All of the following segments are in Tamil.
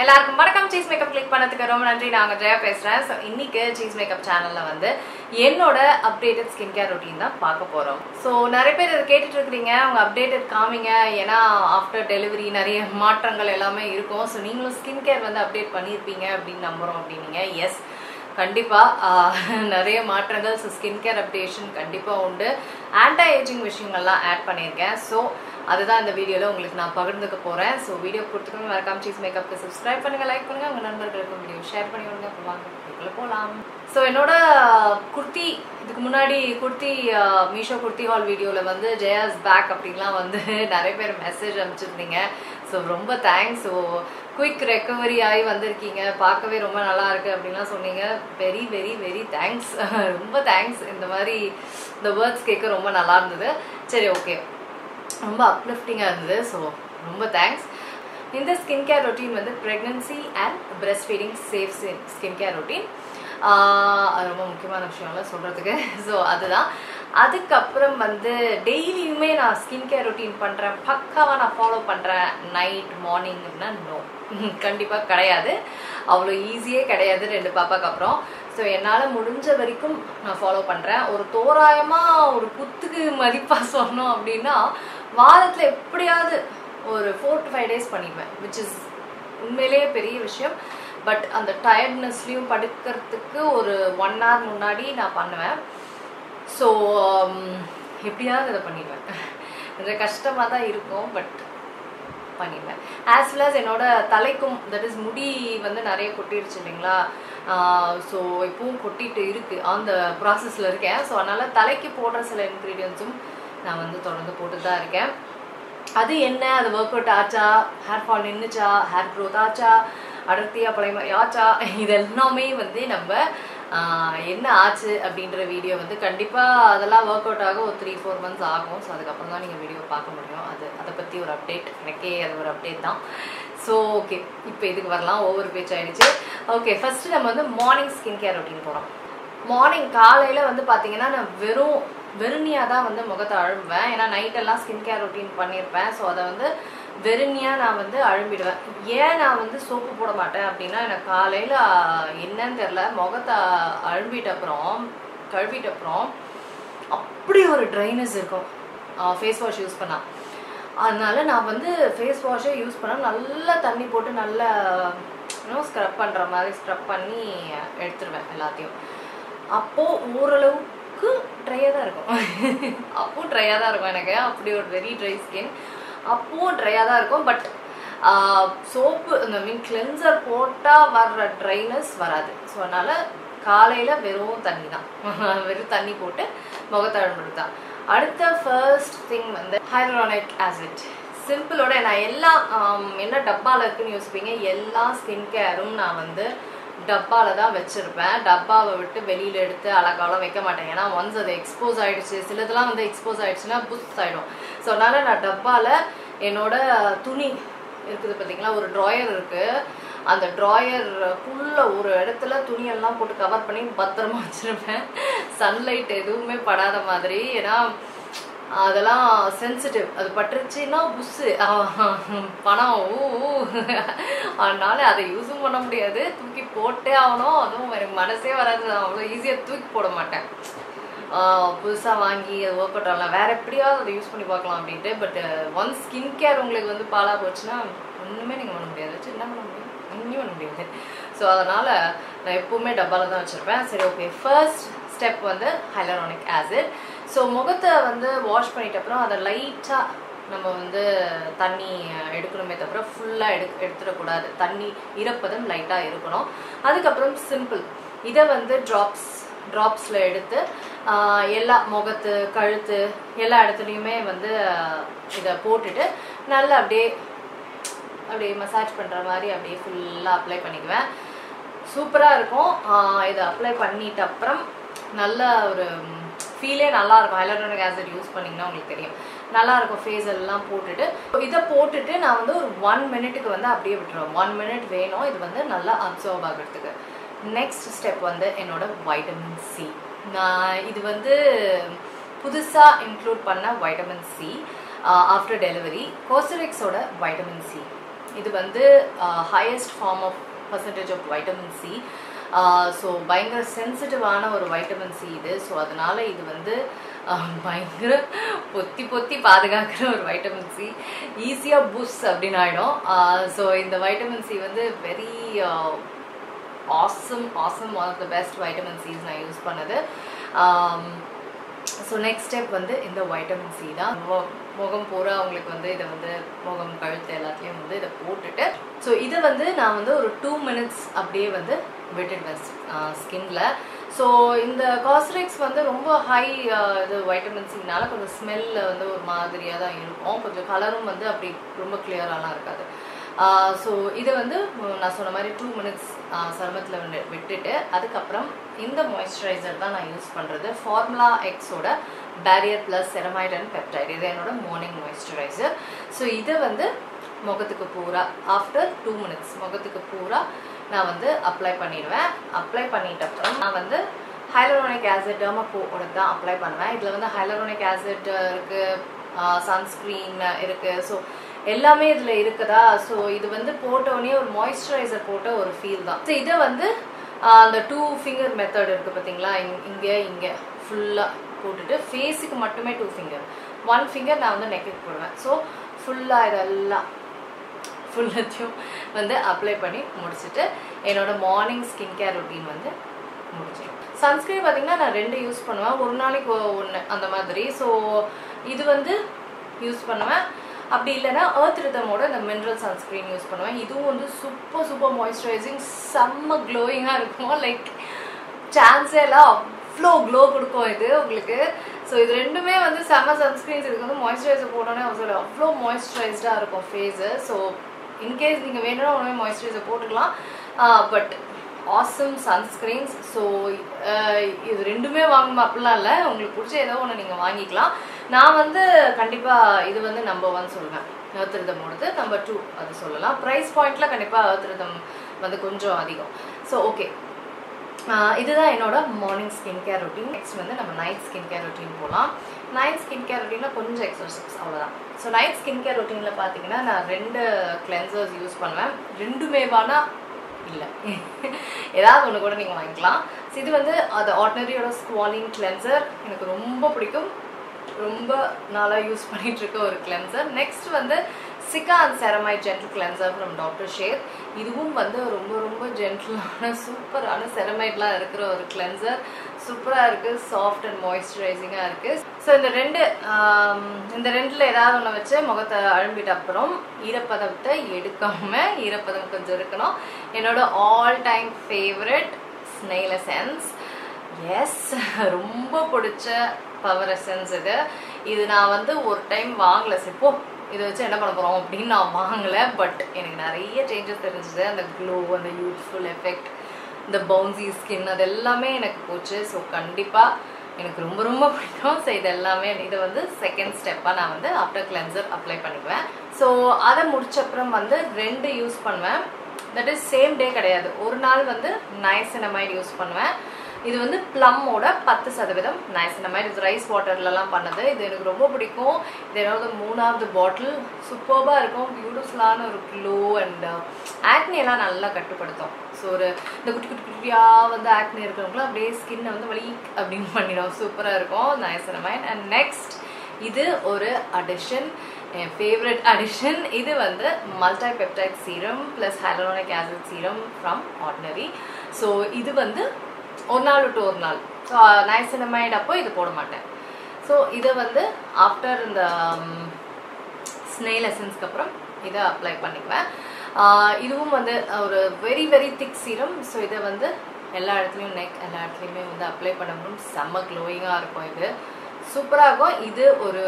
எல்லாருக்கும் வணக்கம். சீஸ் மேக்கப் கிளிக் பண்ணதுக்கு ரொம்ப நன்றி. நாங்கள் ஜெயா பேசுகிறேன். ஸோ இன்னைக்கு சீஸ் மேக்கப் சேனலில் வந்து என்னோட அப்டேட்டட் ஸ்கின் கேர் ரொட்டீன் தான் பார்க்க போகிறோம். ஸோ நிறைய பேர் இதை கேட்டுட்டு இருக்கிறீங்க, அவங்க அப்டேட்டட் காமிங்க, ஏன்னா ஆஃப்டர் டெலிவரி நிறைய மாற்றங்கள் எல்லாமே இருக்கும். ஸோ நீங்களும் ஸ்கின் கேர் வந்து அப்டேட் பண்ணியிருப்பீங்க அப்படின்னு நம்புகிறோம் அப்படின்னீங்க. எஸ், கண்டிப்பாக நிறைய மாற்றங்கள். ஸோ ஸ்கின் கேர் அப்டேஷன் கண்டிப்பாக உண்டு. ஆன்டி ஏஜிங் விஷயங்கள்லாம் ஆட் பண்ணியிருக்கேன். ஸோ அதுதான் இந்த வீடியோவில் உங்களுக்கு நான் பகிர்ந்துக்க போகிறேன். ஸோ வீடியோ கொடுத்துக்கணும். மறக்காம சீஸ் மேக்கப்க்கு சப்ஸ்கிரைப் பண்ணுங்கள், லைக் பண்ணுங்கள், உங்கள் நண்பர்களுக்கும் வீடியோ ஷேர் பண்ணி விடுங்க. அப்புறம் வாங்க வீடியோக்குள்ள போகலாம். ஸோ என்னோட குர்த்தி, இதுக்கு முன்னாடி குர்த்தி மீஷோ குர்த்தி ஹால் வீடியோவில் வந்து ஜெயாஸ் பேக் அப்படின்லாம் வந்து நிறைய பேர் மெசேஜ் அனுப்பிச்சிருந்தீங்க. ஸோ ரொம்ப தேங்க்ஸ். ஸோ குயிக் ரெக்கவரி ஆகி வந்திருக்கீங்க, பார்க்கவே ரொம்ப நல்லா இருக்குது அப்படின்லாம் சொன்னீங்க. வெரி வெரி வெரி தேங்க்ஸ், ரொம்ப தேங்க்ஸ். இந்த மாதிரி இந்த வேர்ட்ஸ் கேட்க ரொம்ப நல்லா இருந்தது. சரி, ஓகே, ரொம்ப அப்லிஃப்டிங்காக இருந்தது. ஸோ ரொம்ப தேங்க்ஸ். இந்த ஸ்கின் கேர் ரொட்டீன் வந்து pregnancy and breast feeding safe skin care routine. அது ரொம்ப முக்கியமான விஷயம்லாம் சொல்கிறதுக்கு. ஸோ அதுதான். அதுக்கப்புறம் வந்து டெய்லியுமே நான் ஸ்கின் கேர் ரொட்டீன் பண்ணுறேன், பக்காவாக நான் ஃபாலோ பண்ணுறேன் நைட் மார்னிங்னா நோ, கண்டிப்பாக கிடையாது. அவ்வளோ ஈஸியே கிடையாது 2 பாப்பாக்கு அப்புறம். ஸோ என்னால் முடிஞ்ச வரைக்கும் நான் ஃபாலோ பண்ணுறேன். ஒரு தோராயமாக ஒரு குத்துக்கு மதிப்பாக சொன்னோம் அப்படின்னா வாரத்தில் எப்படியாவது ஒரு 4 to 5 days பண்ணிடுவேன், விச் இஸ் உண்மையிலேயே பெரிய விஷயம். பட் அந்த டயர்ட்னஸ்லேயும் படுக்கிறதுக்கு ஒரு 1 hour முன்னாடி நான் பண்ணுவேன். ஸோ எப்படியாவது அதை பண்ணிடுவேன். கொஞ்சம் கஷ்டமாக தான் இருக்கும், பட் பண்ணிடுவேன். ஆஸ் வெல் அஸ் என்னோட தலைக்கும், தட் இஸ் முடி வந்து நிறைய கொட்டிடுச்சு இல்லைங்களா. ஸோ இப்பவும் கொட்டிட்டு இருக்குது, அந்த ப்ராசஸில் இருக்கேன். ஸோ அதனால் தலைக்கு போடுற சில இன்க்ரீடியன்ஸும் நான் வந்து தொடர்ந்து போட்டு தான் இருக்கேன். அது என்ன, அது ஒர்க் அவுட் ஆச்சா, ஹேர் ஃபால் நின்றுச்சா, ஹேர் க்ரோத் ஆச்சா, அடர்த்தியாக பழைய மாதிரி ஆச்சா, இதெல்லாமே வந்து நம்ம என்ன ஆச்சு அப்படின்ற வீடியோ வந்து கண்டிப்பாக அதெல்லாம் ஒர்க் அவுட் ஆக ஒரு 3-4 months ஆகும். ஸோ அதுக்கப்புறம் தான் நீங்கள் வீடியோ பார்க்க முடியும். அதை பற்றி ஒரு அப்டேட், எனக்கே அது ஒரு அப்டேட் தான். ஸோ ஓகே, இப்போ இதுக்கு வரலாம், ஓவர் பேச்சு ஆகிடுச்சு. ஓகே, ஃபஸ்ட்டு நம்ம வந்து மார்னிங் ஸ்கின் கேர் ரொட்டீன் போகிறோம். மார்னிங் காலையில் வந்து பார்த்தீங்கன்னா நான் வெறுனியாக தான் வந்து முகத்தை அழும்புவேன். ஏன்னா நைட்டெல்லாம் ஸ்கின் கேர் ரொட்டீன் பண்ணியிருப்பேன். ஸோ அதை வந்து வெறுனியாக நான் வந்து அழும்பிடுவேன். ஏன் நான் வந்து சோப்பு போட மாட்டேன் அப்படின்னா, எனக்கு காலையில் என்னன்னு தெரில, முகத்தை கழுவிட்ட அப்புறம் அப்படி ஒரு ட்ரைனஸ் இருக்கும் ஃபேஸ் வாஷ் யூஸ் பண்ணால். அதனால நான் வந்து ஃபேஸ் வாஷே யூஸ் பண்ணால் நல்லா தண்ணி போட்டு நல்லா ஸ்க்ரப் பண்ணுற மாதிரி ஸ்க்ரப் பண்ணி எடுத்துருவேன் எல்லாத்தையும். அப்போது ஓரளவுக்கு ட்ரையாக தான் இருக்கும். அப்போது ட்ரையாக தான் இருக்கும் எனக்கு. அப்படி ஒரு வெரி ட்ரை ஸ்கின், அப்போவும் ட்ரையாக தான் இருக்கும். பட் சோப்பு, இந்த கிளென்சர் போட்டால் வர்ற ட்ரைனஸ் வராது. ஸோ அதனால் காலையில் வெறும் தண்ணி தான், வெறும் தண்ணி போட்டு முகத்தை அழும்புறது தான். அடுத்த ஃபர்ஸ்ட் திங் வந்து ஹைலூரானிக் ஆசிட். சிம்பிளோட நான் எல்லாம் என்ன டப்பாவில் இருக்குன்னு யோசிப்பீங்க, எல்லா ஸ்கின் கேரும் நான் வந்து டப்பாவில் தான் வச்சுருப்பேன். டப்பாவை விட்டு வெளியில் எடுத்து அழகாலாம் வைக்க மாட்டேன். ஏன்னா ஒன்ஸ் அது எக்ஸ்போஸ் ஆகிடுச்சு, சிலதெல்லாம் வந்து எக்ஸ்போஸ் ஆகிடுச்சுன்னா புஷ் ஆகிடும். ஸோ அதனால் நான் டப்பாவில் என்னோட துணி இருக்குது பார்த்தீங்களா, ஒரு ட்ராயர் இருக்குது, அந்த ட்ராயருக்குள்ள ஒரு இடத்துல துணியெல்லாம் போட்டு கவர் பண்ணி பத்திரமா வச்சுருப்பேன், சன்லைட் எதுவுமே படாத மாதிரி. ஏன்னா அதெல்லாம் சென்சிட்டிவ், அது பட்டுருச்சுன்னா புஷ்ஷு பணம் அதனால அதை யூஸும் பண்ண முடியாது, தூக்கி போட்டே ஆகணும். அதுவும் எனக்கு மனசே வராது, அவ்வளோ ஈஸியாக தூக்கி போட மாட்டேன். புதுசாக வாங்கி அது ஒர்க் அவுட் ஆகலாம், வேறு எப்படியாவது அதை யூஸ் பண்ணி பார்க்கலாம் அப்படின்ட்டு. பட் ஒன்ஸ் ஸ்கின் கேர் உங்களுக்கு வந்து பாலாக போச்சுன்னா ஒன்றுமே நீங்கள் பண்ண முடியாது, வச்சு என்ன பண்ண முடியும், ஒன்றுமே பண்ண முடியாது. ஸோ அதனால் நான் எப்போவுமே டப்பாவில் தான் வச்சுருப்பேன். சரி, ஓகே, ஃபர்ஸ்ட் ஸ்டெப் வந்து ஹைலூரானிக் ஆசிட். ஸோ முகத்தை வந்து வாஷ் பண்ணிட்ட அப்புறம் அதை லைட்டாக நம்ம வந்து தண்ணி எடுக்கணுமே தவிர ஃபுல்லாக எடுத்துடக்கூடாது. தண்ணி ஈரப்பதம் லைட்டாக இருக்கணும். அதுக்கப்புறம் சிம்பிள், இதை வந்து ட்ராப்ஸில் எடுத்து எல்லா முகத்து, கழுத்து எல்லா இடத்துலையுமே வந்து இதை போட்டுட்டு நல்லா அப்படியே மசாஜ் பண்ணுற மாதிரி அப்படியே ஃபுல்லாக அப்ளை பண்ணிக்குவேன். சூப்பராக இருக்கும். இதை அப்ளை பண்ணிட்ட அப்புறம் நல்ல ஒரு ஃபீலே நல்லாயிருக்கும். ஹைலூரானிக் ஆசிட் யூஸ் பண்ணிங்கன்னா உங்களுக்கு தெரியும், நல்லாயிருக்கும். ஃபேஸ் எல்லாம் போட்டுட்டு இதை போட்டுட்டு நான் வந்து ஒரு 1 minute வந்து அப்படியே விட்டுருவேன். 1 minute வேணும் இது வந்து நல்லா அப்சர்வ் ஆகிறதுக்கு. நெக்ஸ்ட் ஸ்டெப் வந்து என்னோட வைட்டமின் சி. நான் இது வந்து புதுசாக இன்க்ளூட் பண்ண வைட்டமின் சி ஆஃப்டர் டெலிவரி, கோசரிக்ஸோட வைட்டமின் சி. இது வந்து highest form of percentage of vitamin C. So பயங்கர சென்சிட்டிவான ஒரு வைட்டமின் சி இது. ஸோ அதனால இது வந்து பயங்கர பொத்தி பாதுகாக்கிற ஒரு வைட்டமின் சி, ஈஸியாக புஷ் அப்படின்னு ஆகிடும். ஸோ இந்த வைட்டமின் சி வந்து very awesome one of the best vitamin C's நான் யூஸ் பண்ணது. ஸோ நெக்ஸ்ட் ஸ்டெப் வந்து இந்த வைட்டமின் சி தான். முகம் பூரா உங்களுக்கு வந்து இதை வந்து முகம் கழுத்து எல்லாத்துலேயும் வந்து இதை போட்டுட்டு ஸோ இதை வந்து நான் வந்து ஒரு 2 minutes அப்படியே வந்து விட்டுடுவேன் ஸ்கின்ல. ஸோ இந்த காஸ்ரெக்ஸ் வந்து ரொம்ப ஹை இது வைட்டமின் சினால கொஞ்சம் ஸ்மெல்ல வந்து ஒரு மாதிரியாக தான் இருக்கும். கொஞ்சம் கலரும் வந்து அப்படி ரொம்ப கிளியராலாம் இருக்காது. ஸோ இதை வந்து நான் சொன்ன மாதிரி 2 minutes சருமத்தில் விட்டுட்டு அதுக்கப்புறம் இந்த மாய்ஸ்சரைசர் தான் நான் யூஸ் பண்ணுறது. ஃபார்முலா எக்ஸோட barrier plus ceramide and peptide. இது என்னோட மார்னிங் மாய்ஸ்சரைசர். ஸோ இதை வந்து முகத்துக்கு பூரா ஆஃப்டர் 2 minutes முகத்துக்கு பூரா நான் வந்து அப்ளை பண்ணிடுவேன். அப்ளை பண்ணிட்ட அப்புறம் நான் வந்து ஹைலரோனிக் ஆசிட் டெர்மாகோட தான் அப்ளை பண்ணுவேன். இதில் வந்து ஹைலரோனிக் ஆசிட் இருக்குது, சன்ஸ்க்ரீன் இருக்குது. ஸோ எல்லாமே இதில் இருக்குதா. ஸோ இது வந்து போட்டோடனே ஒரு மாய்ஸ்சரைசர் போட்ட ஒரு ஃபீல் தான். ஸோ இதை வந்து அந்த 2 finger மெத்தட் இருக்குது பார்த்தீங்களா, இங்கே ஃபுல்லாக போட்டுட்டு ஃபேஸுக்கு மட்டுமே 2 finger, 1 finger நான் வந்து நெக்குக்கு போடுவேன். ஸோ ஃபுல்லாக இதெல்லாம் ஃபுல்லத்தையும் வந்து அப்ளை பண்ணி முடிச்சுட்டு என்னோட மார்னிங் ஸ்கின் கேர் ரொட்டீன் வந்து முடிச்சிடும். சன்ஸ்க்ரீன் பார்த்தீங்கன்னா நான் 2 யூஸ் பண்ணுவேன், ஒரு நாளைக்கு 1 அந்த மாதிரி. ஸோ இது வந்து யூஸ் பண்ணுவேன். அப்படி இல்லைன்னா எர்த் ரிதமோட இந்த மினரல் சன்ஸ்க்ரீன் யூஸ் பண்ணுவேன். இதுவும் வந்து சூப்பர் மாய்ஸ்சரைசிங், செம்ம க்ளோயிங்காக இருக்கும். லைக் சான்ஸே எல்லாம் அவ்வளோ க்ளோ கொடுக்கும் இது உங்களுக்கு. ஸோ இது ரெண்டுமே வந்து செம்ம சன்ஸ்க்ரீன்ஸ். இதுக்கு வந்து மாய்ஸ்சரைசர் போட்டோன்னே அவ்வளோ மாய்ஸ்சரைஸ்டாக இருக்கும் ஃபேஸு. ஸோ இன்கேஸ் நீங்கள் வேணும்னா உடனே மாய்ஸ்சரைசர் போட்டுக்கலாம். But awesome sunscreens. ஸோ இது ரெண்டுமே வாங்கணும் அப்படிலாம் இல்லை, உங்களுக்கு பிடிச்ச ஏதோ ஒன்று நீங்கள் வாங்கிக்கலாம். நான் வந்து கண்டிப்பாக இது வந்து நம்பர் 1 சொல்லுவேன், எர்த் ரிதமோடது. நம்பர் 2 அது சொல்லலாம். ப்ரைஸ் பாயிண்டில் கண்டிப்பாக எர்த் ரிதம் வந்து கொஞ்சம் அதிகம். ஸோ ஓகே, இதுதான் என்னோட morning skin care routine. Next வந்து நம்ம நைட் ஸ்கின் கேர் ரொட்டீன் போகலாம். நைட் ஸ்கின் கேர் ரொட்டீனில் கொஞ்சம் எக்ஸசைஸ் அவ்வளோதான். ஸோ நைட் ஸ்கின் கேர் ரொட்டீனில் பார்த்தீங்கன்னா நான் 2 கிளென்சர்ஸ் யூஸ் பண்ணுவேன். 2மே வானா இல்லை, ஏதாவது ஒன்று கூட நீங்கள் வாங்கிக்கலாம். ஸோ இது வந்து அது ஆர்டினரியோட ஸ்குவாலின் கிளென்சர், எனக்கு ரொம்ப பிடிக்கும், ரொம்ப நாளாக யூஸ் பண்ணிகிட்ருக்க ஒரு கிளென்சர். நெக்ஸ்ட் வந்து cica and ceramide gentle cleanser from doctor ஷேர். இதுவும் வந்து ரொம்ப ஜென்டிலான சூப்பரான செரமைட்லாம் இருக்கிற ஒரு கிளென்சர். சூப்பராக இருக்குது, சாஃப்ட் அண்ட் மாய்ஸ்சரைசிங்காக இருக்குது. ஸோ இந்த ரெண்டில் ஏதாவது ஒன்று வச்சு முகத்தை அழும்பிட்ட அப்புறம் ஈரப்பதத்தை எடுக்காமல், ஈரப்பதம் கொஞ்சம் இருக்கணும், என்னோட all time favourite snail essence. Yes, ரொம்ப பிடிச்ச பவர் எசன்ஸ் இது நான் வந்து ஒரு டைம் வாங்கலை. சிப்போ இதை வச்சு என்ன பண்ண போகிறோம் அப்படின்னு நான் வாங்கலை. பட் எனக்கு நிறைய சேஞ்சஸ் தெரிஞ்சுது. அந்த க்ளோ, அந்த யூத்ஃபுல் எஃபெக்ட், இந்த பவுன்சி ஸ்கின், அது எல்லாமே எனக்கு போச்சு. ஸோ கண்டிப்பாக எனக்கு ரொம்ப பிடிக்கும். ஸோ இது எல்லாமே இதை வந்து செகண்ட் ஸ்டெப்பாக நான் வந்து ஆஃப்டர் கிளென்சர் அப்ளை பண்ணிக்குவேன். ஸோ அதை முடிச்சப்புறம் வந்து 2 யூஸ் பண்ணுவேன். தட் இஸ் சேம் டே கிடையாது. ஒரு நாள் வந்து நைசினமைட் யூஸ் பண்ணுவேன். இது வந்து ப்ளம்மோட 10% நைசினமைட். இது ரைஸ் வாட்டர்லலாம் பண்ணது. இது எனக்கு ரொம்ப பிடிக்கும். இது என்னோட 3வது பாட்டில். சூப்பராக இருக்கும், பியூட்டிஃபுல்லான ஒரு க்ளோ அண்ட் ஆக்னியெல்லாம் நல்லா கட்டுப்படுத்தும். ஸோ இந்த குட்டியாக வந்து ஆக்னி இருக்கிறவங்களும் அப்படியே ஸ்கின்னை வந்து வலி அப்படின்னு பண்ணிடும். சூப்பராக இருக்கும் நைசினமைட். அண்ட் நெக்ஸ்ட் இது ஒரு அடிஷன், என் ஃபேவரட் அடிஷன். இது வந்து multi peptide serum plus hyaluronic acid serum from ordinary. So இது வந்து ஒரு நாள் விட்டு ஒரு நாள். ஸோ நைசினமைட் அப்போ இது போட மாட்டேன். ஸோ இதை வந்து ஆஃப்டர் இந்த ஸ்னெயில் எசன்ஸ்க்கு அப்புறம் இதை அப்ளை பண்ணிக்குவேன். இதுவும் வந்து ஒரு வெரி திக் சீரம். ஸோ இதை வந்து எல்லா இடத்துலையும் நெக் எல்லா இடத்துலையுமே வந்து அப்ளை பண்ணணும். செம்ம க்ளோயிங்காக இருக்கும், இது சூப்பராக இருக்கும். இது ஒரு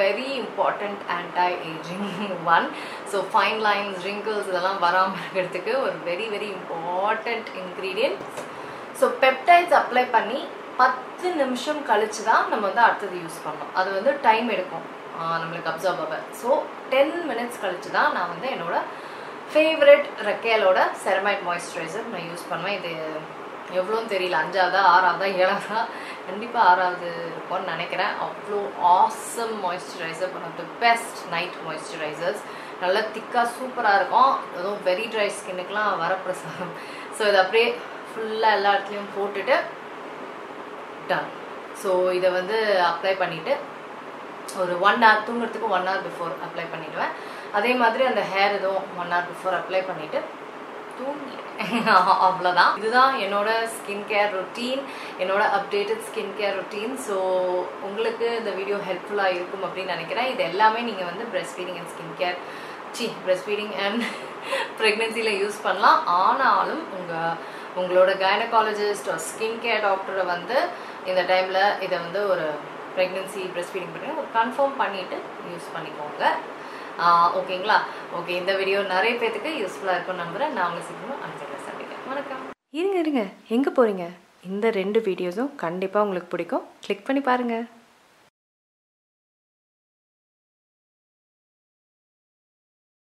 very important anti ageing one. So fine lines, wrinkles இதெல்லாம் வராமல் இருக்கிறதுக்கு ஒரு very important ingredient. So peptides apply பண்ணி 10 நிமிஷம் கழிச்சு தான் நம்ம வந்து அடுத்தது யூஸ் பண்ணோம். அது வந்து டைம் எடுக்கும் நம்மளுக்கு அப்சர்வ் ஆக. ஸோ 10 minutes கழிச்சு தான் நான் வந்து என்னோட ஃபேவரட் ரெக்கேலோட செரமைட் மாய்ஸ்சரைசர் நான் யூஸ் பண்ணுவேன். இது எவ்வளோன்னு தெரியல, 5ஆவதா 6ஆவதா 7ஆவதா, கண்டிப்பாக 6ஆவது இருக்கும்னு நினைக்கிறேன். அவ்வளோ awesome moisturiser, one of the best night moisturisers. நல்லா திக்காக சூப்பராக இருக்கும். அதுவும் வெரி ட்ரை ஸ்கின்னுக்குலாம் வரப்பிரசாதம். ஸோ இதை அப்படியே ஃபுல்லாக எல்லா இடத்துலையும் போட்டுட்டு டன். ஸோ இதை வந்து அப்ளை பண்ணிவிட்டு ஒரு 1 hour தூங்குறதுக்கு 1 hour பிஃபோர் அப்ளை பண்ணிவிடுவேன். அதே மாதிரி அந்த ஹேர் எதுவும் 1 hour பிஃபோர் அப்ளை பண்ணிவிட்டு தூங்கிட்டேன். அவ்வளோதான். இதுதான் என்னோட ஸ்கின் கேர் ரொட்டீன், என்னோட updated skin care routine. So உங்களுக்கு இந்த வீடியோ ஹெல்ப்ஃபுல்லாக இருக்கும் அப்படின்னு நினைக்கிறேன். இது எல்லாமே நீங்கள் வந்து breast feeding and skin care breast feeding and ப்ரெக்னென்சியில் யூஸ் பண்ணலாம். ஆனாலும் உங்களோட கைனகாலஜிஸ்ட் ஸ்கின் கேர் டாக்டரை வந்து இந்த டைமில் இதை வந்து ஒரு ப்ரெக்னென்சி பிரெஸ்ட் ஃபீடிங் பண்ணி ஒரு கன்ஃபார்ம் பண்ணிவிட்டு யூஸ் பண்ணிக்கோங்க. ஓகேங்களா? ஓகே, இந்த வீடியோ நிறைய பேருக்கு யூஸ்ஃபுல்லாக இருக்கும்னு நம்புகிறேன். நான் உங்களை சீக்கிரம் அடுத்த சந்திக்கிறேன். வணக்கம். இருங்க எங்கே போகிறீங்க? இந்த 2 வீடியோஸும் கண்டிப்பாக உங்களுக்கு பிடிக்கும். கிளிக் பண்ணி பாருங்கள்.